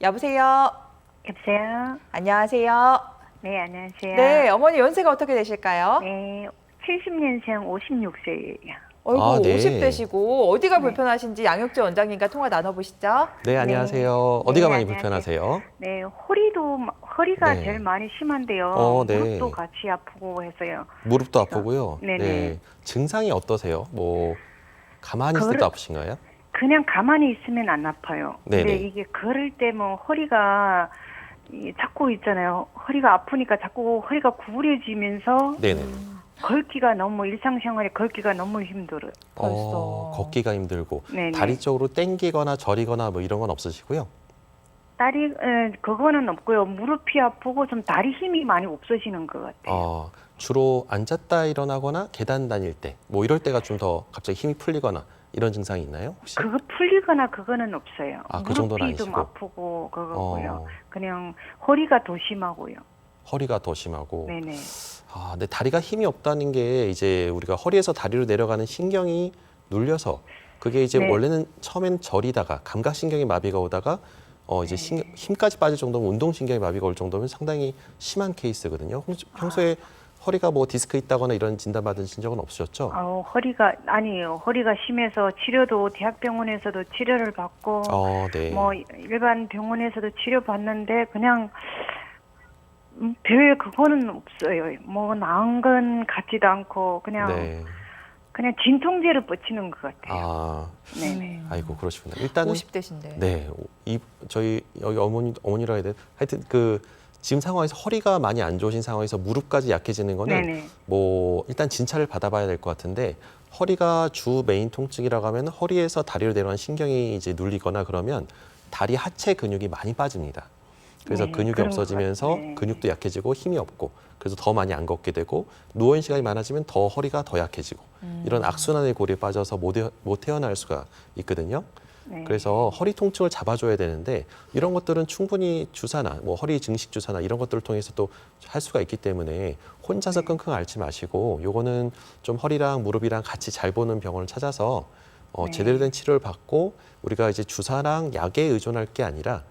여보세요. 여보세요? 안녕하세요. 네, 안녕하세요. 네, 어머니 연세가 어떻게 되실까요? 네, 70년생 56세예요. 어이구, 네. 50대시고 어디가 네. 불편하신지 양혁재 원장님과 통화 나눠보시죠. 네, 안녕하세요. 네, 어디가 많이 안녕하세요. 불편하세요? 네, 허리가 네. 제일 많이 심한데요. 네. 무릎도 같이 아프고 해서요. 무릎도 아프고요. 네네. 네. 증상이 어떠세요? 뭐 가만히 있을 때 아프신가요? 그냥 가만히 있으면 안 아파요. 네네. 근데 이게 걸을 때 뭐 허리가 자꾸 있잖아요. 허리가 아프니까 자꾸 허리가 구부려지면서 네네. 걷기가 너무 일상생활에 걷기가 너무 힘들어요. 벌써. 걷기가 힘들고 네네. 다리 쪽으로 당기거나 저리거나 뭐 이런 건 없으시고요. 그거는 없고요. 무릎이 아프고 좀 다리 힘이 많이 없어지는 것 같아요. 주로 앉았다 일어나거나 계단 다닐 때 뭐 이럴 때가 좀 더 갑자기 힘이 풀리거나 이런 증상이 있나요? 혹시? 그거 풀리거나 그거는 없어요. 그 정도는 무릎이 좀 아니시고. 아프고 그거고요. 어, 그냥 허리가 더 심하고요. 허리가 더 심하고. 네네. 근데 다리가 힘이 없다는 게 이제 우리가 허리에서 다리로 내려가는 신경이 눌려서 그게 이제 네. 원래는 처음엔 저리다가 감각신경에 마비가 오다가 이제 힘까지 빠질 정도면 운동신경에 마비가 올 정도면 상당히 심한 케이스거든요. 평소에 허리가 뭐 디스크 있다거나 이런 진단 받으신 적은 없으셨죠? 아니에요. 허리가 심해서 치료도 대학병원에서도 치료를 받고 네. 뭐 일반 병원에서도 치료 받는데 그냥 별 그거는 없어요. 뭐 나은 건 같지도 않고 그냥 네. 진통제를 뻗치는 것 같아요. 네네. 아이고 그러시구나. 일단은 50대신데. 네, 저희 여기 어머니라 해야 돼. 하여튼 지금 상황에서 허리가 많이 안 좋으신 상황에서 무릎까지 약해지는 거는 네네. 뭐 일단 진찰을 받아봐야 될 것 같은데 허리가 주 메인 통증이라고 하면 허리에서 다리로 내려가는 신경이 이제 눌리거나 그러면 다리 하체 근육이 많이 빠집니다. 그래서 네, 근육이 그런 것 없어지면서 같아요. 네. 근육도 약해지고 힘이 없고 그래서 더 많이 안 걷게 되고 누워있는 시간이 많아지면 더 허리가 더 약해지고 이런 악순환의 고리에 빠져서 못 태어날 수가 있거든요. 네. 그래서 허리 통증을 잡아줘야 되는데 이런 것들은 충분히 주사나 뭐 허리 증식 주사나 이런 것들을 통해서 또 할 수가 있기 때문에 혼자서 끙끙 앓지 마시고 요거는 좀 허리랑 무릎이랑 같이 잘 보는 병원을 찾아서 제대로 된 치료를 받고 우리가 이제 주사랑 약에 의존할 게 아니라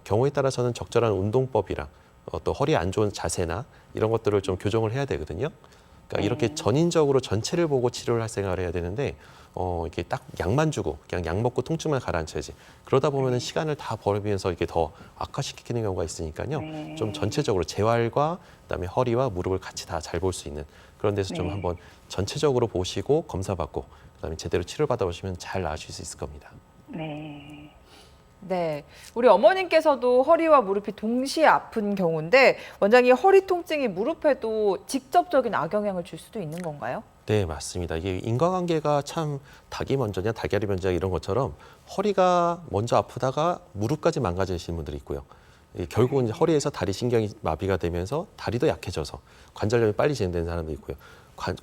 경우에 따라서는 적절한 운동법이랑 또 허리 안 좋은 자세나 이런 것들을 좀 교정을 해야 되거든요. 그러니까 이렇게 전인적으로 전체를 보고 치료를 할 생각을 해야 되는데 이렇게 딱 약만 주고 그냥 약 먹고 통증만 가라앉혀야지. 그러다 보면은 시간을 다 버리면서 이게 더 악화시키는 경우가 있으니까요. 네. 좀 전체적으로 재활과 그다음에 허리와 무릎을 같이 다 잘 볼 수 있는 그런 데서 좀 네. 한번 전체적으로 보시고 검사받고 그다음에 제대로 치료를 받아보시면 잘 나으실 수 있을 겁니다. 네. 네, 우리 어머님께서도 허리와 무릎이 동시에 아픈 경우인데 원장님 허리 통증이 무릎에도 직접적인 악영향을 줄 수도 있는 건가요? 네, 맞습니다. 이게 인과관계가 참 닭이 먼저냐 달걀이 먼저냐 이런 것처럼 허리가 먼저 아프다가 무릎까지 망가지시는 분들이 있고요. 결국은 이제 허리에서 다리 신경이 마비가 되면서 다리도 약해져서 관절염이 빨리 진행되는 사람도 있고요.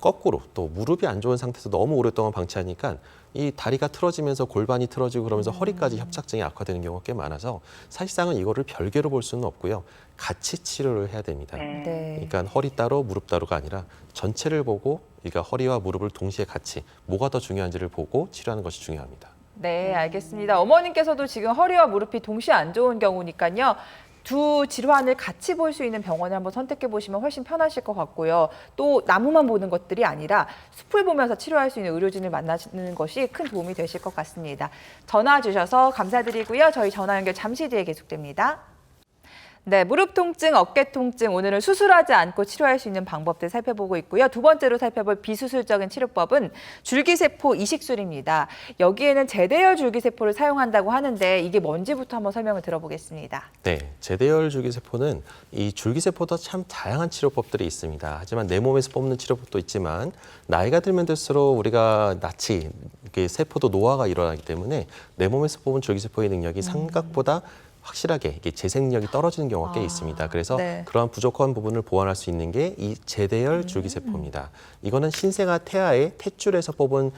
거꾸로 또 무릎이 안 좋은 상태에서 너무 오랫동안 방치하니까 이 다리가 틀어지면서 골반이 틀어지고 그러면서 허리까지 협착증이 악화되는 경우가 꽤 많아서 사실상은 이거를 별개로 볼 수는 없고요. 같이 치료를 해야 됩니다. 네. 그러니까 허리 따로 무릎 따로가 아니라 전체를 보고 그러니까 허리와 무릎을 동시에 같이 뭐가 더 중요한지를 보고 치료하는 것이 중요합니다. 네, 알겠습니다. 어머님께서도 지금 허리와 무릎이 동시에 안 좋은 경우니까요. 두 질환을 같이 볼 수 있는 병원을 한번 선택해 보시면 훨씬 편하실 것 같고요. 또 나무만 보는 것들이 아니라 숲을 보면서 치료할 수 있는 의료진을 만나는 것이 큰 도움이 되실 것 같습니다. 전화 주셔서 감사드리고요. 저희 전화 연결 잠시 뒤에 계속됩니다. 네, 무릎 통증, 어깨 통증, 오늘은 수술하지 않고 치료할 수 있는 방법들 살펴보고 있고요. 두 번째로 살펴볼 비수술적인 치료법은 줄기세포 이식술입니다. 여기에는 제대열 줄기세포를 사용한다고 하는데 이게 뭔지부터 한번 설명을 들어보겠습니다. 네, 제대열 줄기세포는 이 줄기세포도 참 다양한 치료법들이 있습니다. 하지만 내 몸에서 뽑는 치료법도 있지만 나이가 들면 들수록 우리가 낯이 이게 세포도 노화가 일어나기 때문에 내 몸에서 뽑은 줄기세포의 능력이 생각보다 확실하게 이게 재생력이 떨어지는 경우가 꽤 있습니다. 그래서 네. 그러한 부족한 부분을 보완할 수 있는 게 이 제대열 줄기세포입니다. 이거는 신생아 태아의 탯줄에서 뽑은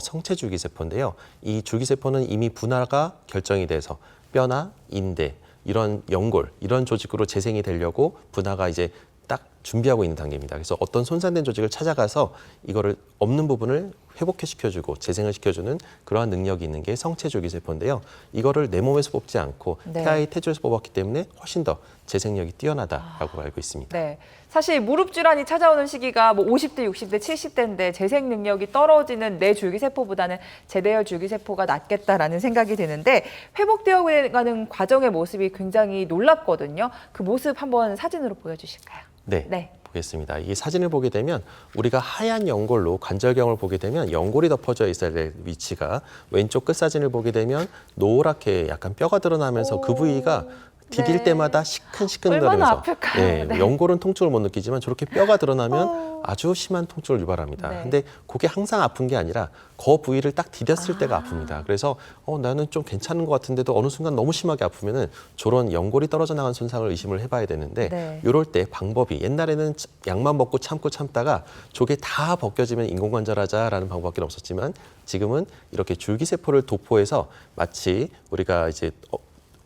성체 줄기세포인데요. 이 줄기세포는 이미 분화가 결정이 돼서 뼈나 인대, 이런 연골, 이런 조직으로 재생이 되려고 분화가 이제 딱 준비하고 있는 단계입니다. 그래서 어떤 손상된 조직을 찾아가서 이거를 없는 부분을 회복시켜주고 재생을 시켜주는 그러한 능력이 있는 게 성체 줄기세포인데요. 이거를 내 몸에서 뽑지 않고 네. 태아의 태주에서 뽑았기 때문에 훨씬 더 재생력이 뛰어나다라고 알고 있습니다. 네. 사실 무릎 질환이 찾아오는 시기가 뭐 50대, 60대, 70대인데 재생 능력이 떨어지는 내 줄기세포보다는 제대열 줄기세포가 낫겠다라는 생각이 드는데 회복되어 가는 과정의 모습이 굉장히 놀랍거든요. 그 모습 한번 사진으로 보여주실까요? 네. 네. 보겠습니다. 이 사진을 보게 되면 우리가 하얀 연골로 관절경을 보게 되면 연골이 덮어져 있어야 될 위치가 왼쪽 끝 사진을 보게 되면 노랗게 약간 뼈가 드러나면서 그 부위가 디딜 네. 때마다 얼마나 시큰시큰거리면서 아플까요? 네. 연골은 통증을 못 느끼지만 저렇게 뼈가 드러나면 아주 심한 통증을 유발합니다. 네. 근데 그게 항상 아픈 게 아니라 그 부위를 딱 디뎠을 때가 아픕니다. 그래서 나는 좀 괜찮은 것 같은데도 어느 순간 너무 심하게 아프면은 저런 연골이 떨어져 나간 손상을 의심을 해봐야 되는데 네. 이럴 때 방법이 옛날에는 약만 먹고 참다가 저게 다 벗겨지면 인공관절하자라는 방법밖에 없었지만 지금은 이렇게 줄기세포를 도포해서 마치 우리가 이제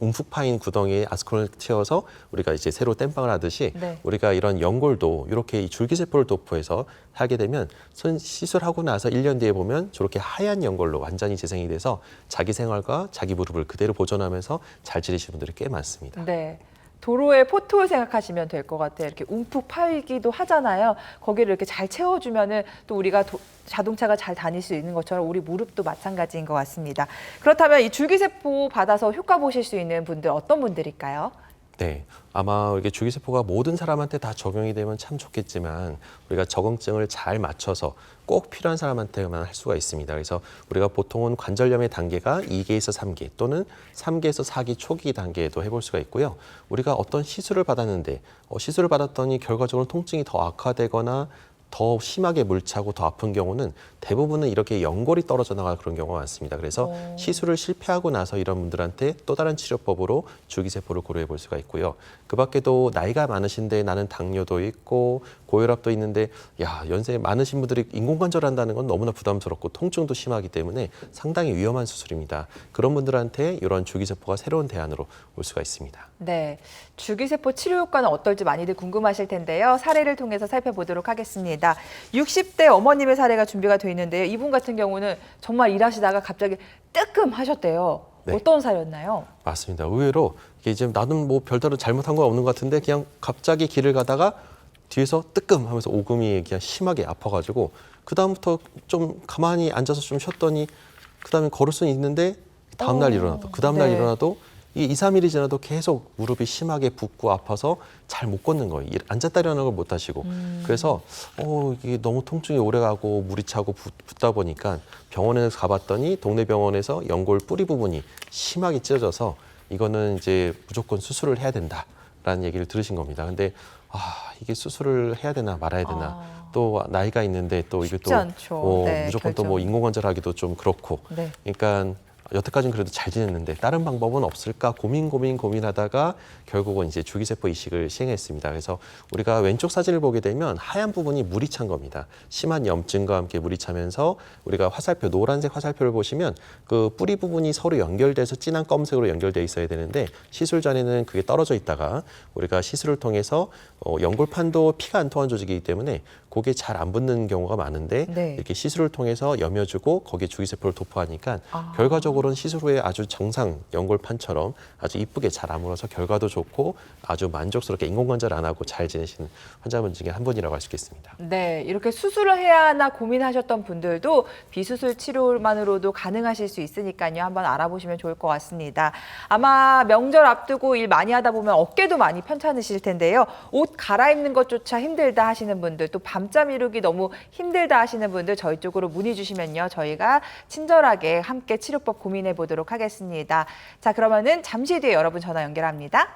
움푹 파인 구덩이에 아스콘을 채워서 우리가 이제 새로 땜빵을 하듯이 네. 우리가 이런 연골도 이렇게 이 줄기세포를 도포해서 하게 되면 시술하고 나서 1년 뒤에 보면 저렇게 하얀 연골로 완전히 재생이 돼서 자기 생활과 자기 무릎을 그대로 보존하면서 잘 지내시는 분들이 꽤 많습니다. 네. 도로의 포토를 생각하시면 될 것 같아요. 이렇게 움푹 파이기도 하잖아요. 거기를 이렇게 잘 채워주면은 또 우리가 자동차가 잘 다닐 수 있는 것처럼 우리 무릎도 마찬가지인 것 같습니다. 그렇다면 이 줄기세포 받아서 효과 보실 수 있는 분들 어떤 분들일까요? 네, 아마 이게 줄기세포가 모든 사람한테 다 적용이 되면 참 좋겠지만 우리가 적응증을 잘 맞춰서 꼭 필요한 사람한테만 할 수가 있습니다. 그래서 우리가 보통은 관절염의 단계가 2기에서 3기 또는 3기에서 4기 초기 단계에도 해볼 수가 있고요. 우리가 어떤 시술을 받았는데 시술을 받았더니 결과적으로 통증이 더 악화되거나 더 심하게 물차고 더 아픈 경우는 대부분은 이렇게 연골이 떨어져 나갈 그런 경우가 많습니다. 그래서 시술을 실패하고 나서 이런 분들한테 또 다른 치료법으로 줄기세포를 고려해 볼 수가 있고요. 그 밖에도 나이가 많으신데 나는 당뇨도 있고 고혈압도 있는데 연세 많으신 분들이 인공관절 한다는 건 너무나 부담스럽고 통증도 심하기 때문에 상당히 위험한 수술입니다. 그런 분들한테 이런 줄기세포가 새로운 대안으로 올 수가 있습니다. 네, 줄기세포 치료 효과는 어떨지 많이들 궁금하실 텐데요. 사례를 통해서 살펴보도록 하겠습니다. 60대 어머님의 사례가 준비가 되어 있는데요. 이분 같은 경우는 정말 일하시다가 갑자기 뜨끔하셨대요. 네. 어떤 사례였나요? 맞습니다. 의외로 이게 이제 나는 뭐 별다른 잘못한 건 없는 것 같은데 그냥 갑자기 길을 가다가 뒤에서 뜨끔 하면서 오금이 그냥 심하게 아파가지고 그 다음부터 좀 가만히 앉아서 좀 쉬었더니 그 다음에 걸을 수는 있는데 다음날 일어나도 그 다음날 네. 일어나도 이 2, 3일이 지나도 계속 무릎이 심하게 붓고 아파서 잘 못 걷는 거예요. 앉았다 일어나는 걸 못 하시고. 그래서 이게 너무 통증이 오래가고 물이 차고 붓다 보니까 병원에 가봤더니 동네 병원에서 연골 뿌리 부분이 심하게 찢어져서 이거는 이제 무조건 수술을 해야 된다라는 얘기를 들으신 겁니다. 근데 이게 수술을 해야 되나 말아야 되나 또 나이가 있는데 또 이게 쉽지 않죠. 네, 무조건 또 결정. 뭐 인공관절 하기도 좀 그렇고 네. 그러니까 여태까지는 그래도 잘 지냈는데 다른 방법은 없을까 고민하다가 결국은 이제 줄기세포 이식을 시행했습니다. 그래서 우리가 왼쪽 사진을 보게 되면 하얀 부분이 물이 찬 겁니다. 심한 염증과 함께 물이 차면서 우리가 화살표, 노란색 화살표를 보시면 그 뿌리 부분이 서로 연결돼서 진한 검은색으로 연결돼 있어야 되는데 시술 전에는 그게 떨어져 있다가 우리가 시술을 통해서 연골판도 피가 안 통한 조직이기 때문에 그게 잘 안 붙는 경우가 많은데 네. 이렇게 시술을 통해서 여며주고 거기에 줄기세포를 도포하니까 결과적으로는 시술 후에 아주 정상 연골판처럼 아주 이쁘게 잘 아물어서 결과도 좋고 아주 만족스럽게 인공관절 안 하고 잘 지내시는 환자분 중에 한 분이라고 할 수 있겠습니다. 네, 이렇게 수술을 해야 하나 고민하셨던 분들도 비수술 치료만으로도 가능하실 수 있으니까요. 한번 알아보시면 좋을 것 같습니다. 아마 명절 앞두고 일 많이 하다 보면 어깨도 많이 편찮으실 텐데요. 옷 갈아입는 것조차 힘들다 하시는 분들, 또 밤잠 이루기 너무 힘들다 하시는 분들 저희 쪽으로 문의 주시면요. 저희가 친절하게 함께 치료법 고민해 보도록 하겠습니다. 자, 그러면은 잠시 뒤에 여러분 전화 연결합니다.